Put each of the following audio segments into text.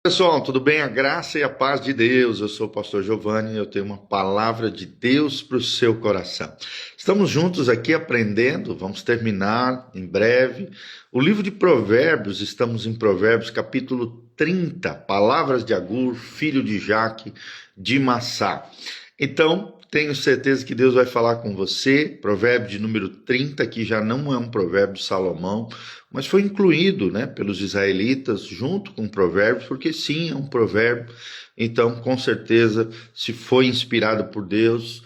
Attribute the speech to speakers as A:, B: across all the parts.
A: Pessoal, tudo bem? A graça e a paz de Deus. Eu sou o pastor Giovanni e eu tenho uma palavra de Deus para o seu coração. Estamos juntos aqui aprendendo, vamos terminar em breve o livro de Provérbios. Estamos em Provérbios capítulo 30, palavras de Agur, filho de Jaque, de Massá. Então, tenho certeza que Deus vai falar com você. Provérbio de número 30, que já não é um provérbio de Salomão, mas foi incluído, pelos israelitas junto com provérbios, porque sim, é um provérbio. Então, com certeza, se foi inspirado por Deus,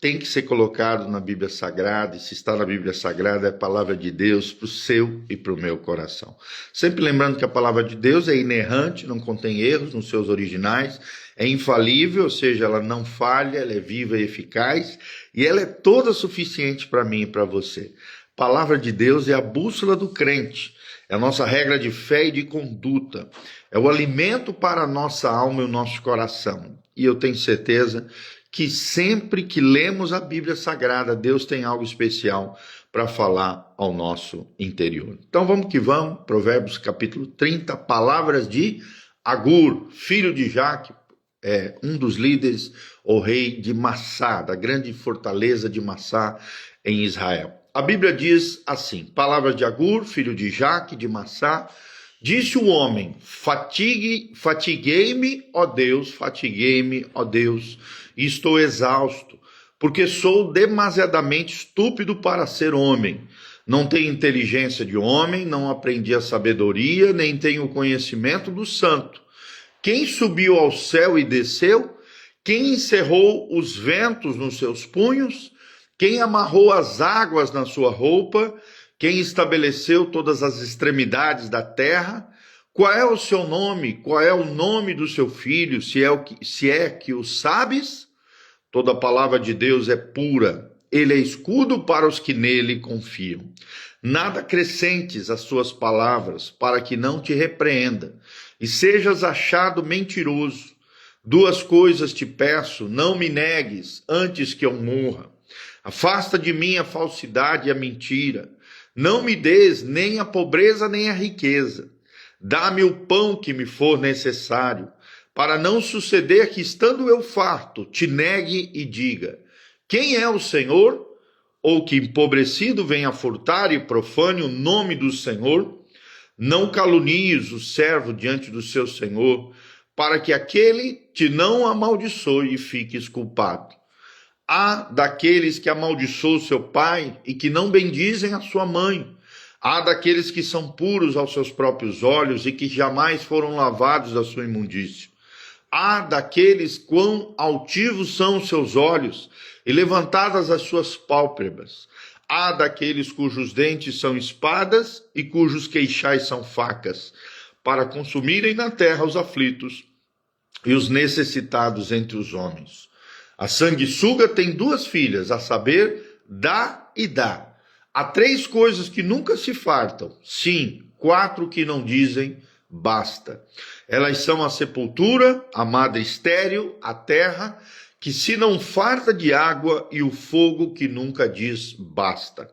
A: tem que ser colocado na Bíblia Sagrada, e se está na Bíblia Sagrada, é a palavra de Deus para o seu e para o meu coração. Sempre lembrando que a palavra de Deus é inerrante, não contém erros nos seus originais, é infalível, ou seja, ela não falha, ela é viva e eficaz, e ela é toda suficiente para mim e para você. A palavra de Deus é a bússola do crente, é a nossa regra de fé e de conduta, é o alimento para a nossa alma e o nosso coração. E eu tenho certeza que sempre que lemos a Bíblia Sagrada, Deus tem algo especial para falar ao nosso interior. Então vamos que vamos, Provérbios capítulo 30, palavras de Agur, filho de Jaque, um dos líderes, o rei de Massá, da grande fortaleza de Massá em Israel. A Bíblia diz assim, palavras de Agur, filho de Jaque, de Massá, disse o homem, fatiguei-me, ó Deus, e estou exausto, porque sou demasiadamente estúpido para ser homem. Não tenho inteligência de homem, não aprendi a sabedoria, nem tenho o conhecimento do santo. Quem subiu ao céu e desceu? Quem encerrou os ventos nos seus punhos? Quem amarrou as águas na sua roupa? Quem estabeleceu todas as extremidades da terra? Qual é o seu nome? Qual é o nome do seu filho? Se é que o sabes? Toda a palavra de Deus é pura. Ele é escudo para os que nele confiam. Nada acrescentes às suas palavras, para que não te repreenda, e sejas achado mentiroso. Duas coisas te peço, não me negues, antes que eu morra. Afasta de mim a falsidade e a mentira. Não me des nem a pobreza nem a riqueza. Dá-me o pão que me for necessário, para não suceder que, estando eu farto, te negue e diga: quem é o Senhor? Ou que empobrecido venha furtar e profane o nome do Senhor? Não calunies o servo diante do seu Senhor, para que aquele te não amaldiçoe e fiques culpado. Há daqueles que amaldiçoam seu pai e que não bendizem a sua mãe. Há daqueles que são puros aos seus próprios olhos e que jamais foram lavados da sua imundícia. Há daqueles quão altivos são os seus olhos e levantadas as suas pálpebras. Há daqueles cujos dentes são espadas e cujos queixais são facas, para consumirem na terra os aflitos e os necessitados entre os homens. A sanguessuga tem duas filhas, a saber, dá e dá. Há três coisas que nunca se fartam, sim, quatro que não dizem basta. Elas são a sepultura, a madre estéril, a terra, que se não farta de água, e o fogo que nunca diz basta.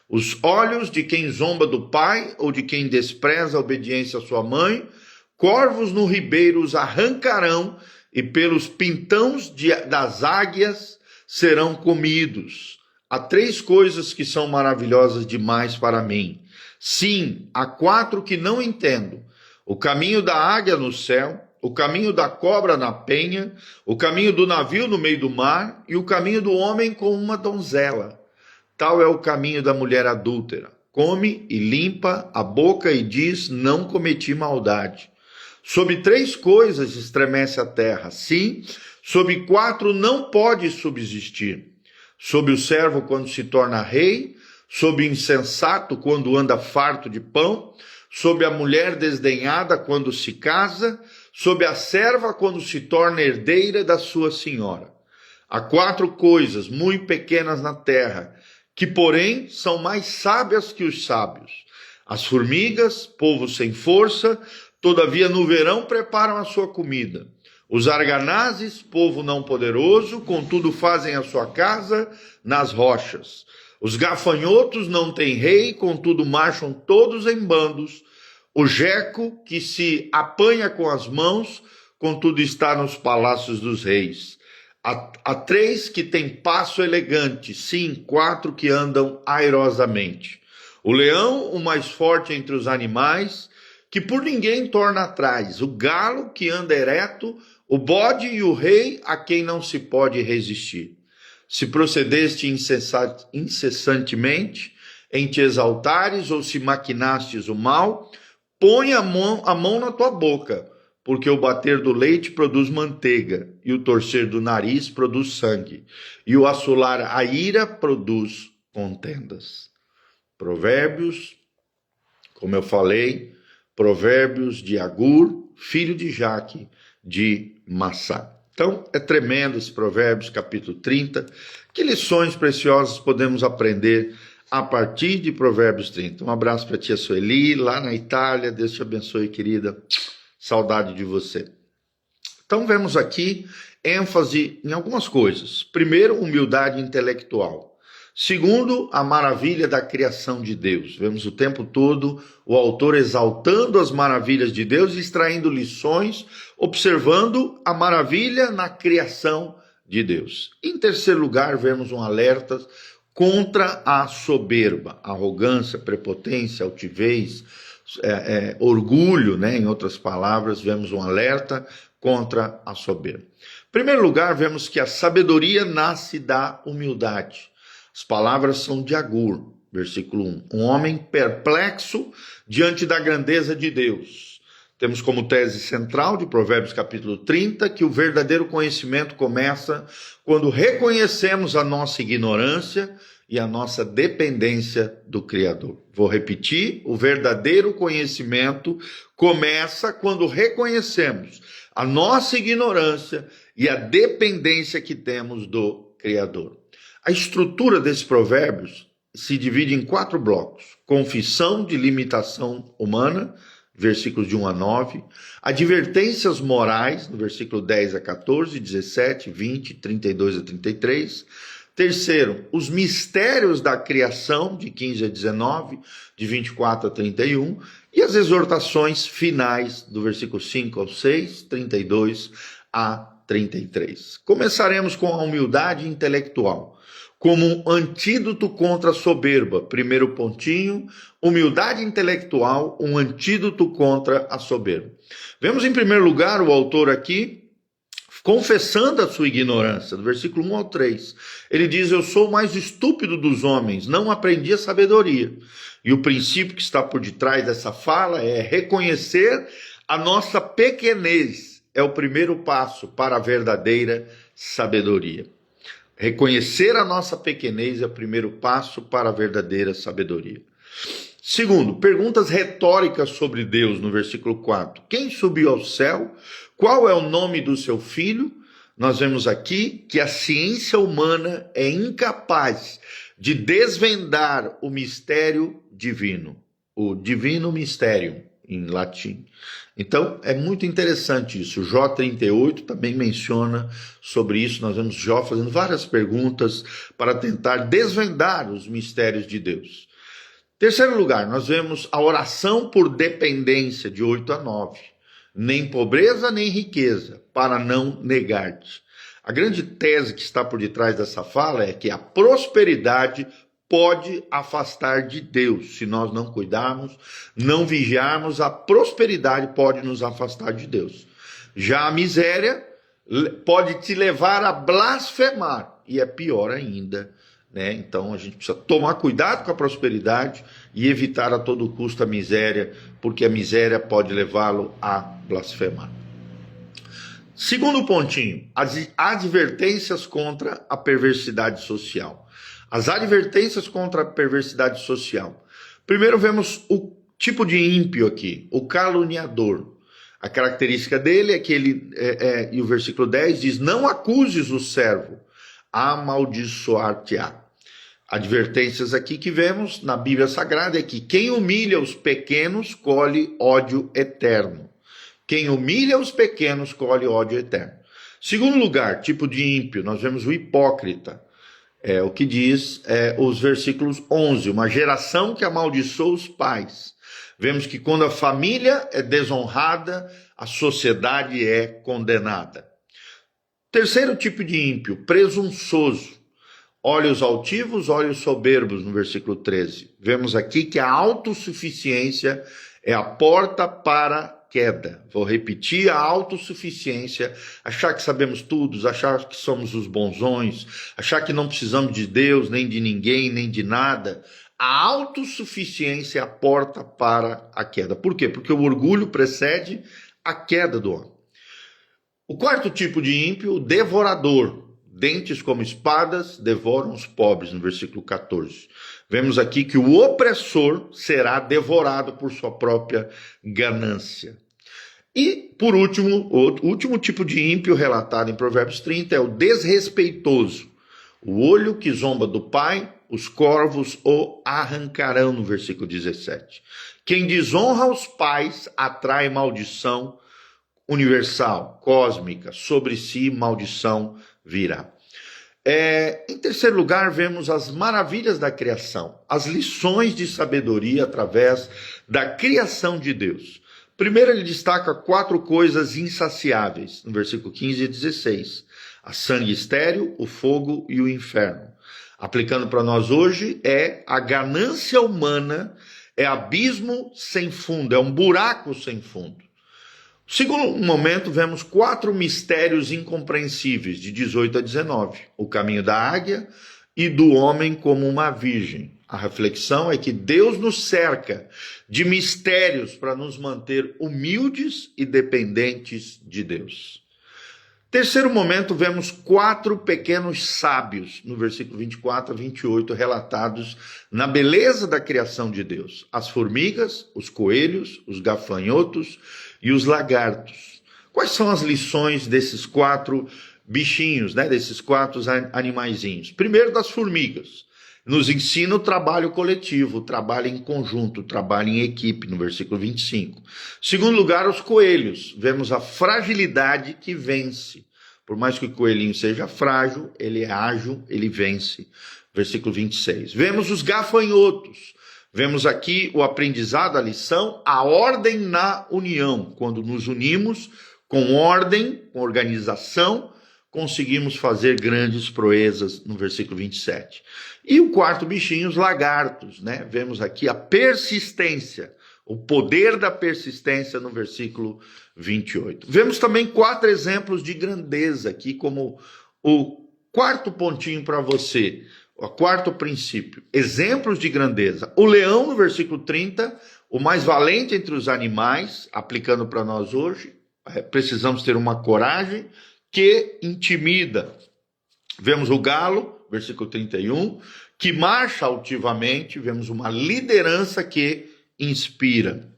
A: Os olhos de quem zomba do pai, ou de quem despreza a obediência à sua mãe, corvos no ribeiro os arrancarão, e pelos pintões das águias serão comidos. Há três coisas que são maravilhosas demais para mim. Sim, há quatro que não entendo. O caminho da águia no céu, o caminho da cobra na penha, o caminho do navio no meio do mar e o caminho do homem com uma donzela. Tal é o caminho da mulher adúltera. Come e limpa a boca e diz, não cometi maldade. Sob três coisas estremece a terra. Sim, sob quatro não pode subsistir. Sob o servo quando se torna rei, sob o insensato quando anda farto de pão, sob a mulher desdenhada quando se casa, sob a serva quando se torna herdeira da sua senhora. Há quatro coisas muito pequenas na terra, que porém são mais sábias que os sábios. As formigas, povo sem força, todavia no verão preparam a sua comida. Os arganazes, povo não poderoso, contudo fazem a sua casa nas rochas. Os gafanhotos não têm rei, contudo marcham todos em bandos. O Jeco que se apanha com as mãos, contudo está nos palácios dos reis. Há 3 que têm passo elegante, sim, 4 que andam airosamente. O leão, o mais forte entre os animais, que por ninguém torna atrás. O galo que anda ereto, o bode e o rei a quem não se pode resistir. Se procedeste incessantemente em te exaltares, ou se maquinastes o mal, põe a mão na tua boca, porque o bater do leite produz manteiga, e o torcer do nariz produz sangue, e o assolar a ira produz contendas. Provérbios, como eu falei, Provérbios de Agur, filho de Jaque, de Massá. Então, é tremendo esse Provérbios, capítulo 30. Que lições preciosas podemos aprender a partir de Provérbios 30. Um abraço para a tia Sueli, lá na Itália. Deus te abençoe, querida. Saudade de você. Então, vemos aqui ênfase em algumas coisas. Primeiro, humildade intelectual. Segundo, a maravilha da criação de Deus. Vemos o tempo todo o autor exaltando as maravilhas de Deus e extraindo lições, observando a maravilha na criação de Deus. Em terceiro lugar, vemos um alerta contra a soberba, arrogância, prepotência, altivez, orgulho, né? Em outras palavras, vemos um alerta contra a soberba. Em primeiro lugar, vemos que a sabedoria nasce da humildade. As palavras são de Agur, versículo 1. Um homem perplexo diante da grandeza de Deus. Temos como tese central de Provérbios capítulo 30 que o verdadeiro conhecimento começa quando reconhecemos a nossa ignorância e a nossa dependência do Criador. Vou repetir, o verdadeiro conhecimento começa quando reconhecemos a nossa ignorância e a dependência que temos do Criador. A estrutura desses provérbios se divide em 4 blocos. Confissão de limitação humana, versículos de 1 a 9. Advertências morais, no versículo 10 a 14, 17, 20, 32 a 33. Terceiro, os mistérios da criação, de 15 a 19, de 24 a 31. E as exortações finais, do versículo 5 ao 6, 32 a 33. Começaremos com a humildade intelectual. Como um antídoto contra a soberba. Primeiro pontinho, humildade intelectual, um antídoto contra a soberba. Vemos em primeiro lugar o autor aqui confessando a sua ignorância, do versículo 1 ao 3. Ele diz, eu sou o mais estúpido dos homens, não aprendi a sabedoria. E o princípio que está por detrás dessa fala é reconhecer a nossa pequenez. É o primeiro passo para a verdadeira sabedoria. Reconhecer a nossa pequenez é o primeiro passo para a verdadeira sabedoria. Segundo, perguntas retóricas sobre Deus, no versículo 4. Quem subiu ao céu? Qual é o nome do seu filho? Nós vemos aqui que a ciência humana é incapaz de desvendar o mistério divino. O divino mysterium, em latim. Então, é muito interessante isso. Jó 38 também menciona sobre isso. Nós vemos Jó fazendo várias perguntas para tentar desvendar os mistérios de Deus. Terceiro lugar, nós vemos a oração por dependência, de 8 a 9. Nem pobreza, nem riqueza, para não negar-te. A grande tese que está por detrás dessa fala é que a prosperidade pode afastar de Deus. Se nós não cuidarmos, não vigiarmos, a prosperidade pode nos afastar de Deus. Já a miséria pode te levar a blasfemar, e é pior ainda, né? Então a gente precisa tomar cuidado com a prosperidade e evitar a todo custo a miséria, porque a miséria pode levá-lo a blasfemar. Segundo pontinho, as advertências contra a perversidade social. As advertências contra a perversidade social. Primeiro vemos o tipo de ímpio aqui, o caluniador. A característica dele é que ele, e o versículo 10 diz, não acuses o servo, amaldiçoar-te-á. Advertências aqui que vemos na Bíblia Sagrada é que quem humilha os pequenos colhe ódio eterno. Quem humilha os pequenos colhe ódio eterno. Segundo lugar, tipo de ímpio, nós vemos o hipócrita. O que diz os versículos 11, uma geração que amaldiçoa os pais. Vemos que quando a família é desonrada, a sociedade é condenada. Terceiro tipo de ímpio, presunçoso. Olhos altivos, olhos soberbos, no versículo 13. Vemos aqui que a autossuficiência é a porta para a queda. Vou repetir, a autossuficiência, achar que sabemos tudo, achar que somos os bonzões, achar que não precisamos de Deus, nem de ninguém, nem de nada. A autossuficiência é a porta para a queda. Por quê? Porque o orgulho precede a queda do homem. O quarto tipo de ímpio, o devorador. Dentes como espadas devoram os pobres, no versículo 14. Vemos aqui que o opressor será devorado por sua própria ganância. E, por último, o último tipo de ímpio relatado em Provérbios 30 é o desrespeitoso. O olho que zomba do pai, os corvos o arrancarão, no versículo 17. Quem desonra os pais atrai maldição universal, cósmica, sobre si maldição virá. Em terceiro lugar, vemos as maravilhas da criação, as lições de sabedoria através da criação de Deus. Primeiro, ele destaca 4 coisas insaciáveis, no versículo 15 e 16. A sangue estéril, o fogo e o inferno. Aplicando para nós hoje, a ganância humana, é abismo sem fundo, é um buraco sem fundo. Segundo momento, vemos 4 mistérios incompreensíveis, de 18 a 19. O caminho da águia e do homem como uma virgem. A reflexão é que Deus nos cerca de mistérios para nos manter humildes e dependentes de Deus. Terceiro momento, vemos 4 pequenos sábios, no versículo 24 a 28, relatados na beleza da criação de Deus. As formigas, os coelhos, os gafanhotos e os lagartos. Quais são as lições desses 4 bichinhos, desses 4 animaizinhos? Primeiro, das formigas. Nos ensina o trabalho coletivo, o trabalho em conjunto, o trabalho em equipe, no versículo 25. Segundo lugar, os coelhos. Vemos a fragilidade que vence. Por mais que o coelhinho seja frágil, ele é ágil, ele vence. Versículo 26. Vemos os gafanhotos. Vemos aqui o aprendizado, a lição, a ordem na união. Quando nos unimos com ordem, com organização, conseguimos fazer grandes proezas, no versículo 27. E o quarto bichinho, os lagartos, Vemos aqui a persistência, o poder da persistência, no versículo 28. Vemos também 4 exemplos de grandeza aqui, como o quarto pontinho para você, o quarto princípio, exemplos de grandeza. O leão, no versículo 30, o mais valente entre os animais, aplicando para nós hoje, precisamos ter uma coragem que intimida. Vemos o galo, versículo 31, que marcha altivamente. Vemos uma liderança que inspira.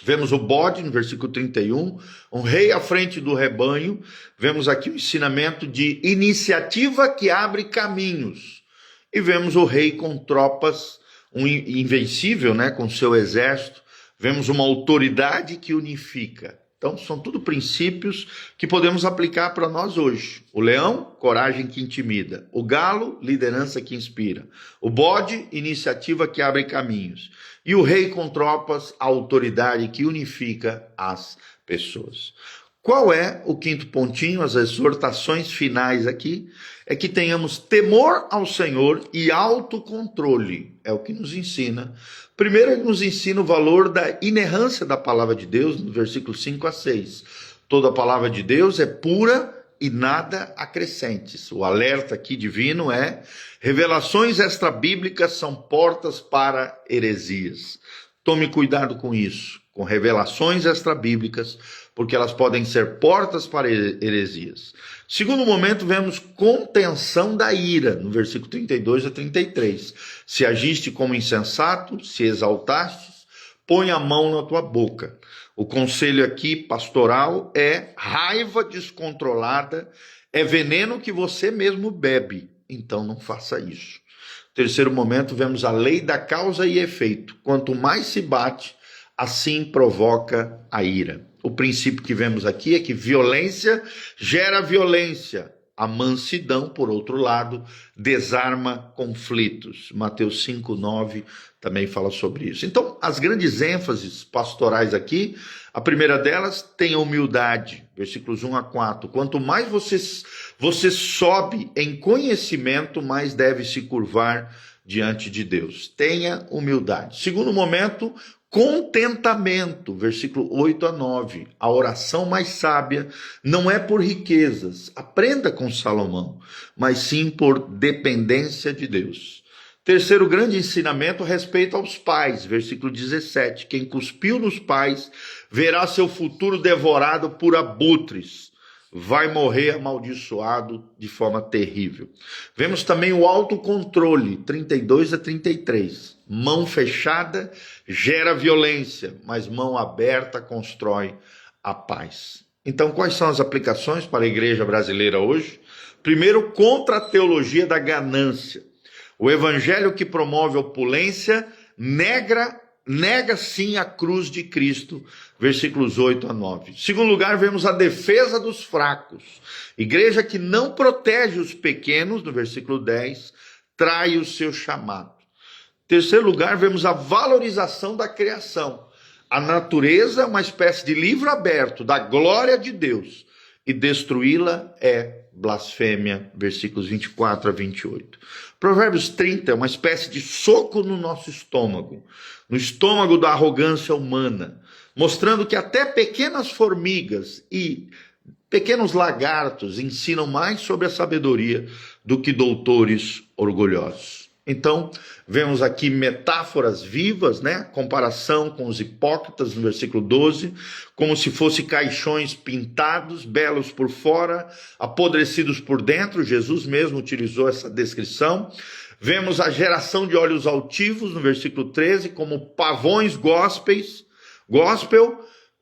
A: Vemos o bode, no versículo 31, um rei à frente do rebanho. Vemos aqui o ensinamento de iniciativa que abre caminhos. E vemos o rei com tropas, um invencível, com seu exército. Vemos uma autoridade que unifica. Então, são tudo princípios que podemos aplicar para nós hoje. O leão, coragem que intimida. O galo, liderança que inspira. O bode, iniciativa que abre caminhos. E o rei com tropas, a autoridade que unifica as pessoas. Qual é o quinto pontinho, as exortações finais aqui? É que tenhamos temor ao Senhor e autocontrole. É o que nos ensina. Primeiro, ele nos ensina o valor da inerrância da palavra de Deus, no versículo 5 a 6. Toda a palavra de Deus é pura e nada acrescentes. O alerta aqui divino é: revelações extrabíblicas são portas para heresias. Tome cuidado com isso, com revelações extrabíblicas, porque elas podem ser portas para heresias. Segundo momento, vemos contenção da ira, no versículo 32 a 33. Se agiste como insensato, se exaltastes, põe a mão na tua boca. O conselho aqui pastoral é: raiva descontrolada é veneno que você mesmo bebe, então não faça isso. Terceiro momento, vemos a lei da causa e efeito. Quanto mais se bate, assim provoca a ira. O princípio que vemos aqui é que violência gera violência A mansidão, por outro lado, desarma conflitos. Mateus 5:9 também fala sobre isso. Então, as grandes ênfases pastorais aqui, a primeira delas tem a humildade, versículos 1-4. Quanto mais você sobe em conhecimento, mais deve se curvar diante de Deus. Tenha humildade. Segundo momento, contentamento, versículo 8-9. A oração mais sábia não é por riquezas, aprenda com Salomão, mas sim por dependência de Deus. Terceiro grande ensinamento, respeito aos pais, versículo 17. Quem cuspiu nos pais verá seu futuro devorado por abutres. Vai morrer amaldiçoado de forma terrível. Vemos também o autocontrole, 32-33. Mão fechada gera violência, mas mão aberta constrói a paz. Então, quais são as aplicações para a igreja brasileira hoje? Primeiro, contra a teologia da ganância. O evangelho que promove opulência nega sim a cruz de Cristo, versículos 8-9. Segundo lugar, vemos a defesa dos fracos. Igreja que não protege os pequenos, no versículo 10, trai o seu chamado. Terceiro lugar, vemos a valorização da criação. A natureza é uma espécie de livro aberto da glória de Deus, e destruí-la é blasfêmia, versículos 24-28. Provérbios 30 é uma espécie de soco no nosso estômago, no estômago da arrogância humana, mostrando que até pequenas formigas e pequenos lagartos ensinam mais sobre a sabedoria do que doutores orgulhosos. Então, vemos aqui metáforas vivas, né? Comparação com os hipócritas no versículo 12, como se fossem caixões pintados, belos por fora, apodrecidos por dentro. Jesus mesmo utilizou essa descrição. Vemos a geração de olhos altivos no versículo 13, como pavões gospel,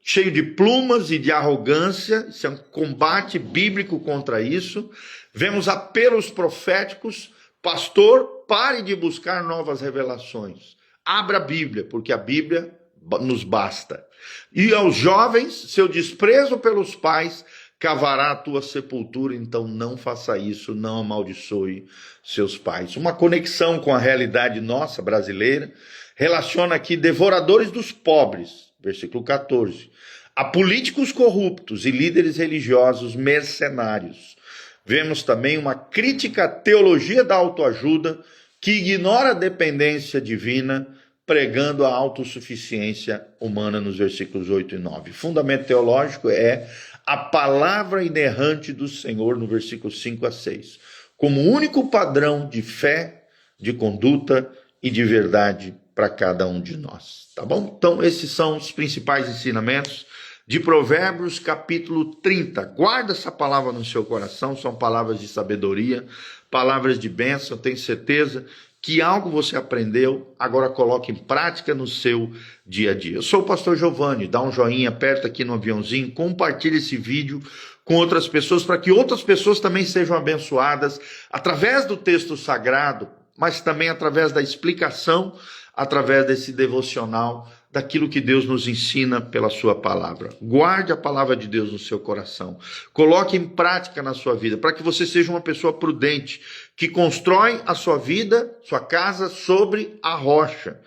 A: cheio de plumas e de arrogância. Isso é um combate bíblico contra isso. Vemos apelos proféticos. Pastor, pare de buscar novas revelações. Abra a Bíblia, porque a Bíblia nos basta. E aos jovens, seu desprezo pelos pais cavará a tua sepultura, então não faça isso, não amaldiçoe seus pais. Uma conexão com a realidade nossa brasileira, relaciona aqui devoradores dos pobres, versículo 14, a políticos corruptos e líderes religiosos mercenários. Vemos também uma crítica à teologia da autoajuda que ignora a dependência divina, pregando a autossuficiência humana nos versículos 8 e 9. Fundamento teológico é a palavra inerrante do Senhor no versículo 5-6, como único padrão de fé, de conduta e de verdade para cada um de nós. Tá bom? Então, esses são os principais ensinamentos de Provérbios, capítulo 30. Guarda essa palavra no seu coração, são palavras de sabedoria, palavras de bênção. Tenho certeza que algo você aprendeu, agora coloque em prática no seu dia a dia. Eu sou o pastor Giovanni, dá um joinha, aperta aqui no aviãozinho, compartilhe esse vídeo com outras pessoas, para que outras pessoas também sejam abençoadas através do texto sagrado, mas também através da explicação, através desse devocional, daquilo que Deus nos ensina pela sua palavra. Guarde a palavra de Deus no seu coração. Coloque em prática na sua vida, para que você seja uma pessoa prudente, que constrói a sua vida, sua casa, sobre a rocha.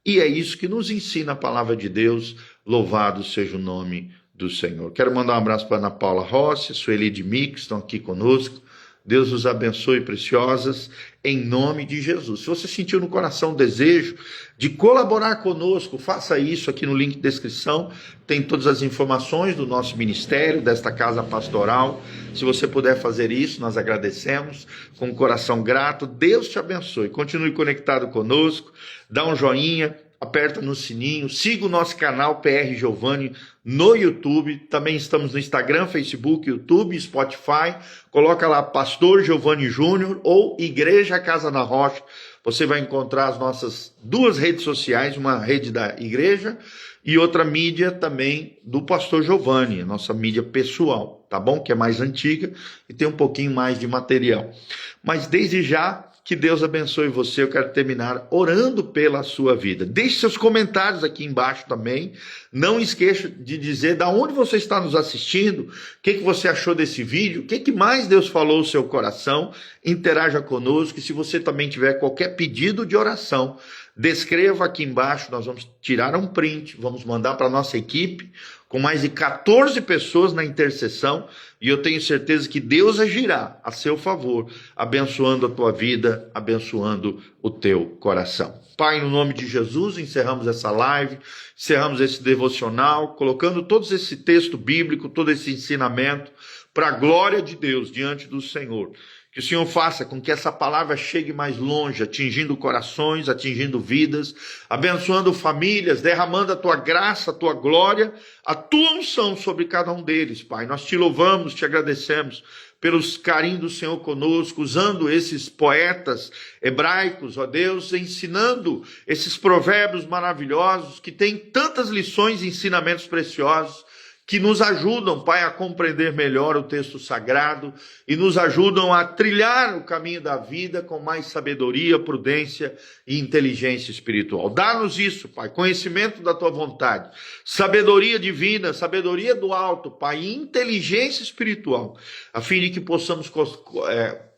A: E é isso que nos ensina a palavra de Deus. Louvado seja o nome do Senhor. Quero mandar um abraço para Ana Paula Rossi, Sueli de Mix, que estão aqui conosco. Deus os abençoe, preciosas, em nome de Jesus. Se você sentiu no coração o desejo de colaborar conosco, faça isso aqui no link de descrição. Tem todas as informações do nosso ministério, desta casa pastoral. Se você puder fazer isso, nós agradecemos com o coração grato. Deus te abençoe. Continue conectado conosco, dá um joinha, aperta no sininho, siga o nosso canal PR Giovanni no YouTube, também estamos no Instagram, Facebook, YouTube, Spotify, coloca lá Pastor Giovanni Júnior ou Igreja Casa na Rocha, você vai encontrar as nossas duas redes sociais, uma rede da igreja e outra mídia também do Pastor Giovanni, a nossa mídia pessoal, tá bom? Que é mais antiga e tem um pouquinho mais de material. Mas desde já, Que Deus abençoe você. Eu quero terminar orando pela sua vida. Deixe seus comentários aqui embaixo também. Não esqueça de dizer de onde você está nos assistindo, o que você achou desse vídeo, o que mais Deus falou no seu coração. Interaja conosco e se você também tiver qualquer pedido de oração, descreva aqui embaixo, nós vamos tirar um print, vamos mandar para a nossa equipe, com mais de 14 pessoas na intercessão, e eu tenho certeza que Deus agirá a seu favor, abençoando a tua vida, abençoando o teu coração. Pai, no nome de Jesus, encerramos essa live, encerramos esse devocional, colocando todo esse texto bíblico, todo esse ensinamento, para a glória de Deus diante do Senhor. Que o Senhor faça com que essa palavra chegue mais longe, atingindo corações, atingindo vidas, abençoando famílias, derramando a tua graça, a tua glória, a tua unção sobre cada um deles, Pai. Nós te louvamos, te agradecemos pelos carinhos do Senhor conosco, usando esses poetas hebraicos, ó Deus, ensinando esses provérbios maravilhosos que têm tantas lições e ensinamentos preciosos, que nos ajudam, Pai, a compreender melhor o texto sagrado e nos ajudam a trilhar o caminho da vida com mais sabedoria, prudência e inteligência espiritual. Dá-nos isso, Pai, conhecimento da Tua vontade, sabedoria divina, sabedoria do alto, Pai, e inteligência espiritual, a fim de que possamos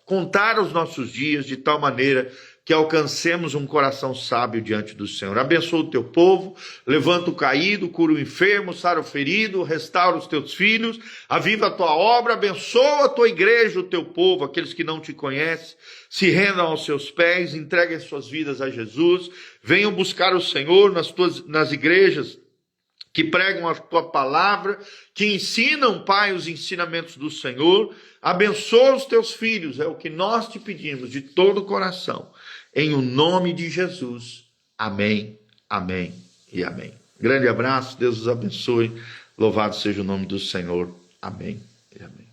A: contar os nossos dias de tal maneira que alcancemos um coração sábio diante do Senhor. Abençoa o teu povo, levanta o caído, cura o enfermo, sara o ferido, restaura os teus filhos, aviva a tua obra, abençoa a tua igreja, o teu povo, aqueles que não te conhecem, se rendam aos seus pés, entreguem suas vidas a Jesus, venham buscar o Senhor nas igrejas que pregam a tua palavra, que ensinam, Pai, os ensinamentos do Senhor. Abençoa os teus filhos, é o que nós te pedimos de todo o coração. Em o nome de Jesus. Amém, amém e amém. Grande abraço, Deus os abençoe. Louvado seja o nome do Senhor. Amém e amém.